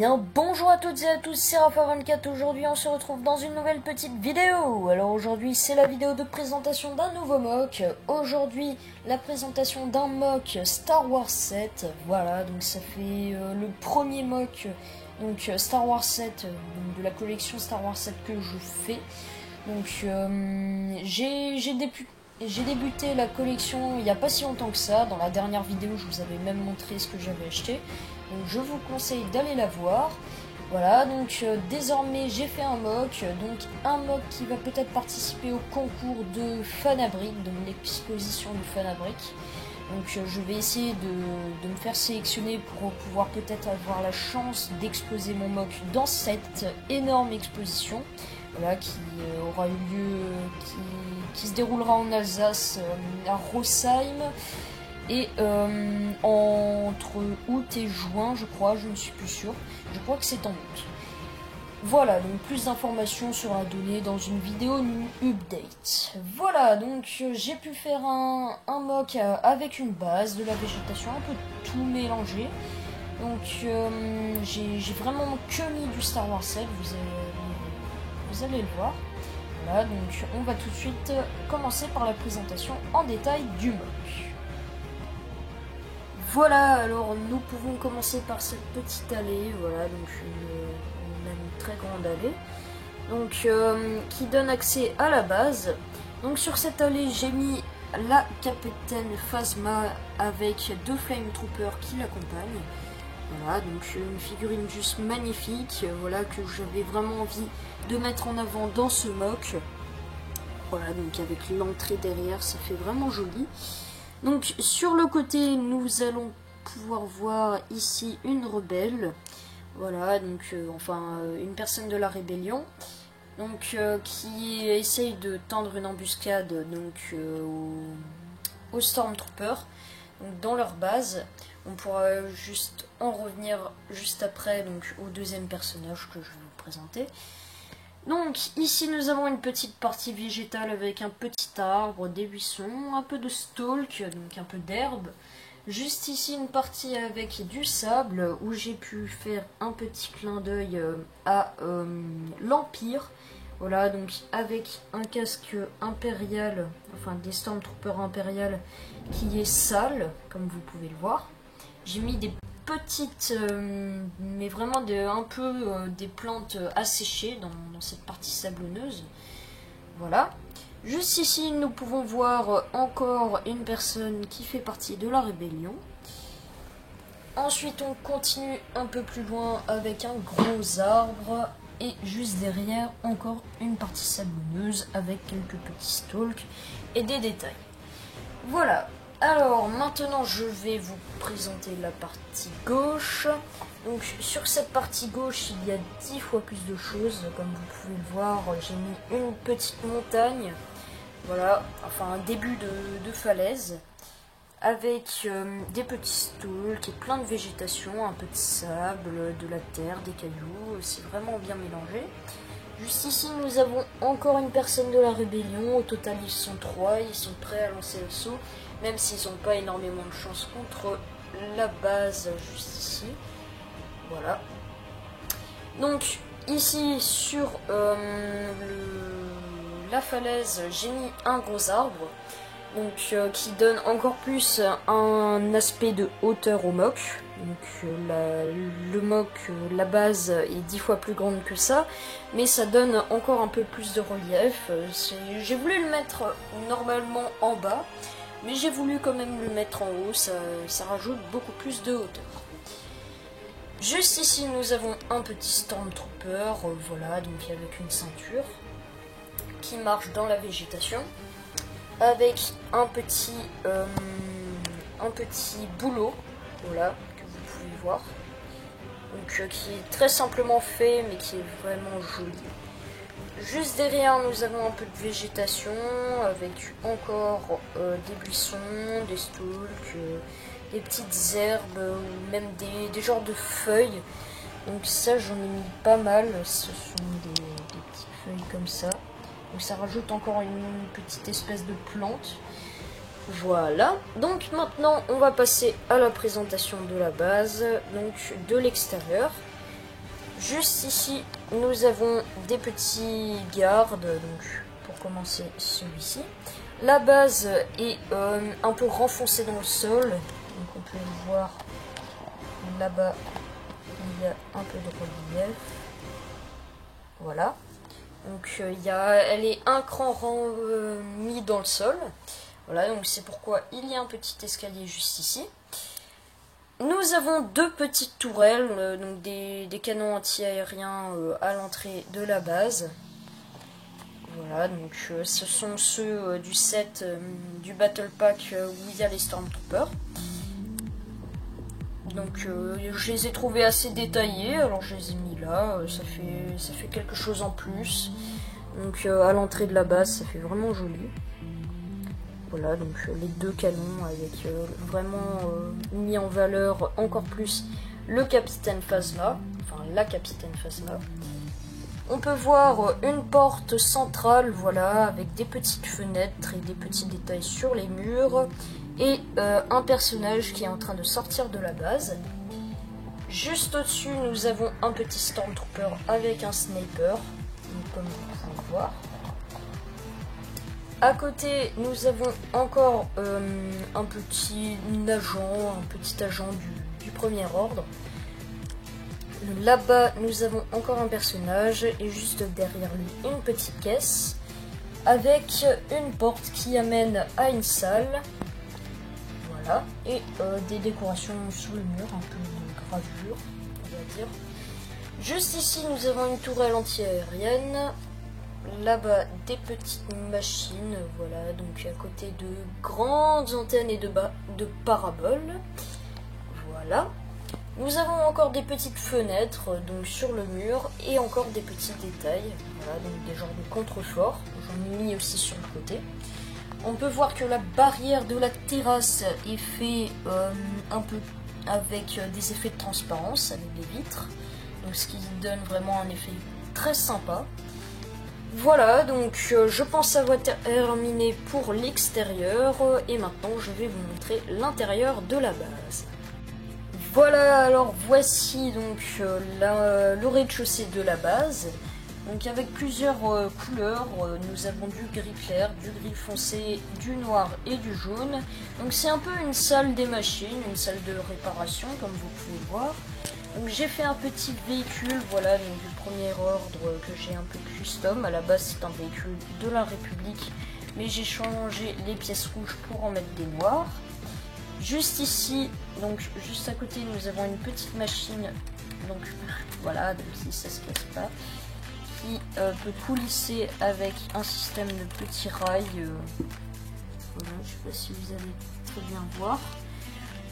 bien, bonjour à toutes et à tous, c'est Rafa24. Aujourd'hui on se retrouve dans une nouvelle petite vidéo. Alors aujourd'hui c'est la vidéo de présentation d'un nouveau mock. Aujourd'hui la présentation d'un mock Star Wars 7. Voilà, donc ça fait le premier mock donc Star Wars 7 de la collection Star Wars 7 que je fais. Donc j'ai débuté la collection il n'y a pas si longtemps que ça. Dans la dernière vidéo je vous avais même montré ce que j'avais acheté. Donc je vous conseille d'aller la voir. Voilà, donc désormais j'ai fait un mock. Donc un mock qui va peut-être participer au concours de Fanabric, de mon exposition de Fanabric. Donc je vais essayer de me faire sélectionner pour pouvoir peut-être avoir la chance d'exposer mon mock dans cette énorme exposition. Voilà, qui aura eu lieu, qui se déroulera en Alsace, à Rosheim. Et entre août et juin, je crois, je ne suis plus sûre. Je crois que c'est en août. Voilà, donc plus d'informations sera données dans une vidéo update. Voilà, donc j'ai pu faire un mock avec une base, de la végétation, un peu tout mélangé. Donc j'ai vraiment que mis du Star Wars 7, vous allez le voir. Voilà, donc on va tout de suite commencer par la présentation en détail du mock. Voilà, alors nous pouvons commencer par cette petite allée, voilà, donc une très grande allée, donc qui donne accès à la base. Donc sur cette allée, j'ai mis la capitaine Phasma avec deux Flame Troopers qui l'accompagnent. Voilà, donc une figurine juste magnifique, voilà, que j'avais vraiment envie de mettre en avant dans ce mock. Voilà, donc avec l'entrée derrière, ça fait vraiment joli. Donc sur le côté, nous allons pouvoir voir ici une rebelle. Voilà, donc une personne de la rébellion. Donc qui essaye de tendre une embuscade donc aux Stormtroopers, donc dans leur base. On pourra juste en revenir juste après donc au deuxième personnage que je vais vous présenter. Donc ici nous avons une petite partie végétale avec un petit arbre, des buissons, un peu de stalk, donc un peu d'herbe. Juste ici une partie avec du sable où j'ai pu faire un petit clin d'œil à l'Empire. Voilà, donc avec un casque impérial, enfin des Stormtroopers impériales qui est sale, comme vous pouvez le voir. J'ai mis des petites, mais vraiment un peu des plantes asséchées dans cette partie sablonneuse. Voilà. Juste ici, nous pouvons voir encore une personne qui fait partie de la rébellion. Ensuite, on continue un peu plus loin avec un gros arbre. Et juste derrière, encore une partie sablonneuse avec quelques petits stalks et des détails. Voilà. Alors maintenant je vais vous présenter la partie gauche. Donc sur cette partie gauche il y a 10 fois plus de choses. Comme vous pouvez le voir, j'ai mis une petite montagne. Voilà, enfin un début de falaise. Avec des petits stalks et plein de végétation, un peu de sable, de la terre, des cailloux. C'est vraiment bien mélangé. Juste ici nous avons encore une personne de la rébellion. Au total ils sont 3, ils sont prêts à lancer le saut. Même s'ils n'ont pas énormément de chance contre la base juste ici. Voilà. Donc ici sur la falaise, j'ai mis un gros arbre. Donc qui donne encore plus un aspect de hauteur au mock. Donc le mock, la base est 10 fois plus grande que ça. Mais ça donne encore un peu plus de relief. J'ai voulu le mettre normalement en bas. Mais j'ai voulu quand même le mettre en haut, ça rajoute beaucoup plus de hauteur. Juste ici, nous avons un petit Stormtrooper, voilà, donc avec une ceinture, qui marche dans la végétation, avec un petit boulot, voilà, que vous pouvez voir, donc qui est très simplement fait, mais qui est vraiment joli. Juste derrière, nous avons un peu de végétation avec encore des buissons, des stalks, des petites herbes ou même des genres de feuilles. Donc ça, j'en ai mis pas mal. Ce sont des petites feuilles comme ça. Donc ça rajoute encore une petite espèce de plante. Voilà. Donc maintenant, on va passer à la présentation de la base, donc de l'extérieur. Juste ici, nous avons des petits gardes, donc pour commencer celui-ci. La base est un peu renfoncée dans le sol, donc on peut le voir là-bas, il y a un peu de relief. Voilà. Donc elle est un cran mis dans le sol. Voilà, donc c'est pourquoi il y a un petit escalier juste ici. Nous avons deux petites tourelles, donc des canons anti-aériens à l'entrée de la base. Voilà, donc ce sont ceux du set du Battle Pack où il y a les Stormtroopers. Donc je les ai trouvés assez détaillés, alors je les ai mis là, ça fait quelque chose en plus. Donc à l'entrée de la base, ça fait vraiment joli. Voilà, donc les deux canons avec vraiment mis en valeur encore plus le capitaine Phasma, enfin la capitaine Phasma. On peut voir une porte centrale, voilà, avec des petites fenêtres et des petits détails sur les murs. Et un personnage qui est en train de sortir de la base. Juste au-dessus, nous avons un petit Stormtrooper avec un sniper, comme vous pouvez le voir. À côté, nous avons encore un petit agent du premier ordre. Là-bas, nous avons encore un personnage et juste derrière lui, une petite caisse avec une porte qui amène à une salle. Voilà, et des décorations sur le mur, un peu de gravure, on va dire. Juste ici, nous avons une tourelle anti-aérienne. Là-bas, des petites machines, voilà, donc à côté de grandes antennes et de paraboles. Voilà. Nous avons encore des petites fenêtres donc sur le mur et encore des petits détails, voilà, donc des genres de contreforts. J'en ai mis aussi sur le côté. On peut voir que la barrière de la terrasse est faite un peu avec des effets de transparence, avec des vitres, donc ce qui donne vraiment un effet très sympa. Voilà, donc je pense avoir terminé pour l'extérieur et maintenant je vais vous montrer l'intérieur de la base. Voilà, alors voici donc le rez-de-chaussée de la base. Donc avec plusieurs couleurs, nous avons du gris clair, du gris foncé, du noir et du jaune. Donc c'est un peu une salle des machines, une salle de réparation comme vous pouvez voir. Donc j'ai fait un petit véhicule, voilà, donc du premier ordre que j'ai un peu custom. À la base c'est un véhicule de la République, mais j'ai changé les pièces rouges pour en mettre des noirs. Juste ici, donc juste à côté, nous avons une petite machine, donc voilà, donc si ça se casse pas, qui peut coulisser avec un système de petits rails. Voilà, je sais pas si vous allez très bien voir.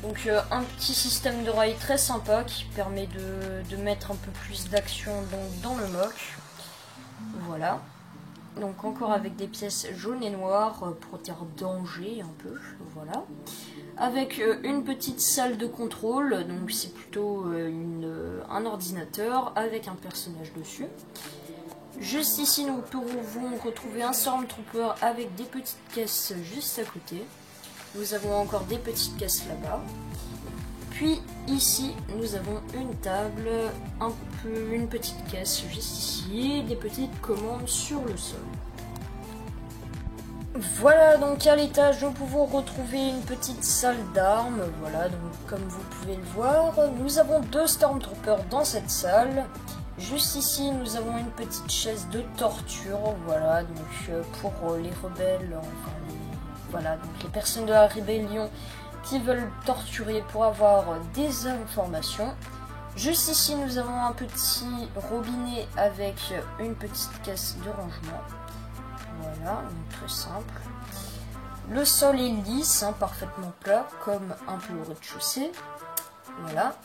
Donc un petit système de rails très sympa qui permet de mettre un peu plus d'action dans le mock. Voilà. Donc encore avec des pièces jaunes et noires pour dire danger un peu. Voilà. Avec une petite salle de contrôle, donc c'est plutôt un ordinateur avec un personnage dessus. Juste ici, nous pouvons retrouver un Stormtrooper avec des petites caisses juste à côté. Nous avons encore des petites caisses là-bas. Puis ici, nous avons une table, une petite caisse juste ici, des petites commandes sur le sol. Voilà, donc à l'étage, nous pouvons retrouver une petite salle d'armes. Voilà, donc comme vous pouvez le voir, nous avons deux Stormtroopers dans cette salle. Juste ici, nous avons une petite chaise de torture. Voilà, donc pour les rebelles, enfin, voilà, donc les personnes de la rébellion qui veulent torturer pour avoir des informations. Juste ici, nous avons un petit robinet avec une petite caisse de rangement. Voilà, donc très simple. Le sol est lisse, hein, parfaitement plat, comme un peu au rez-de-chaussée. Voilà.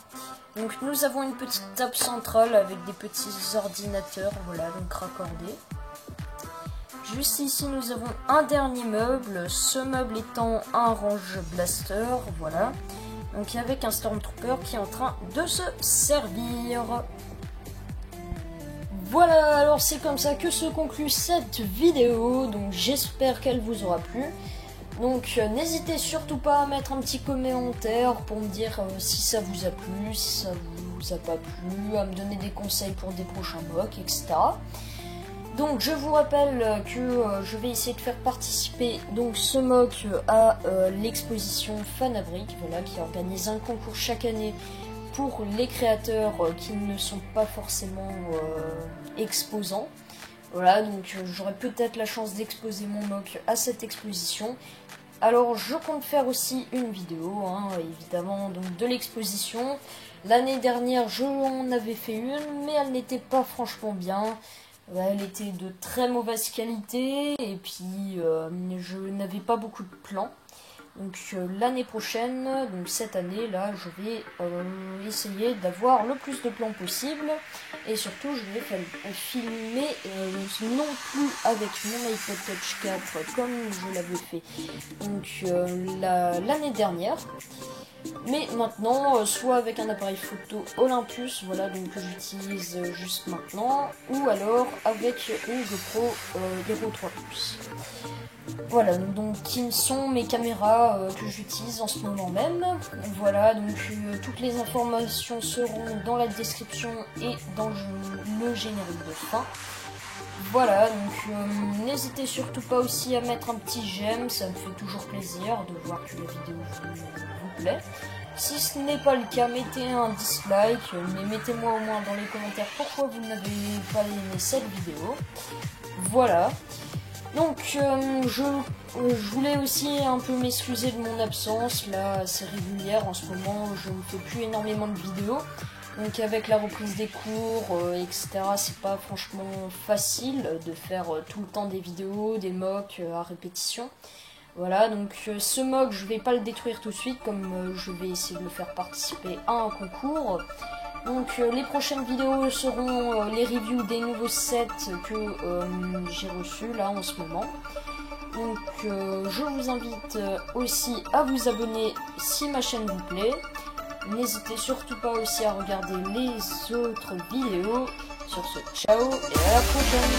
Donc nous avons une petite table centrale avec des petits ordinateurs, voilà, donc raccordés. Juste ici, nous avons un dernier meuble, ce meuble étant un range blaster, voilà. Donc avec un Stormtrooper qui est en train de se servir. Voilà, alors c'est comme ça que se conclut cette vidéo, donc j'espère qu'elle vous aura plu. Donc n'hésitez surtout pas à mettre un petit commentaire pour me dire si ça vous a plu, si ça vous vous a pas plu, à me donner des conseils pour des prochains mocks, etc. Donc je vous rappelle que je vais essayer de faire participer donc ce mock à l'exposition Fanabric, voilà, qui organise un concours chaque année pour les créateurs qui ne sont pas forcément exposants. Voilà, donc j'aurai peut-être la chance d'exposer mon mock à cette exposition. Alors je compte faire aussi une vidéo, évidemment, donc de l'exposition. L'année dernière, j'en avais fait une, mais elle n'était pas franchement bien. Elle était de très mauvaise qualité, et puis je n'avais pas beaucoup de plans. Donc l'année prochaine, donc cette année là, je vais essayer d'avoir le plus de plans possible. Et surtout, je vais filmer non plus avec mon iPod Touch 4 comme je l'avais fait donc l'année dernière. Mais maintenant, soit avec un appareil photo Olympus, voilà, donc que j'utilise juste maintenant, ou alors avec une GoPro Hero 3 Plus. Voilà, donc qui sont mes caméras que j'utilise en ce moment même. Voilà, donc toutes les informations seront dans la description et dans le générique de fin. Voilà, donc n'hésitez surtout pas aussi à mettre un petit j'aime, ça me fait toujours plaisir de voir que la vidéo vous plaît. Si ce n'est pas le cas, mettez un dislike, mais mettez-moi au moins dans les commentaires pourquoi vous n'avez pas aimé cette vidéo. Voilà. Donc je voulais aussi un peu m'excuser de mon absence, là c'est régulière en ce moment, je ne fais plus énormément de vidéos. Donc avec la reprise des cours, etc., c'est pas franchement facile de faire tout le temps des vidéos, des mocks à répétition. Voilà, donc ce mock, je vais pas le détruire tout de suite, comme je vais essayer de le faire participer à un concours. Donc les prochaines vidéos seront les reviews des nouveaux sets que j'ai reçus là en ce moment. Donc je vous invite aussi à vous abonner si ma chaîne vous plaît. N'hésitez surtout pas aussi à regarder les autres vidéos. Sur ce, ciao et à la prochaine.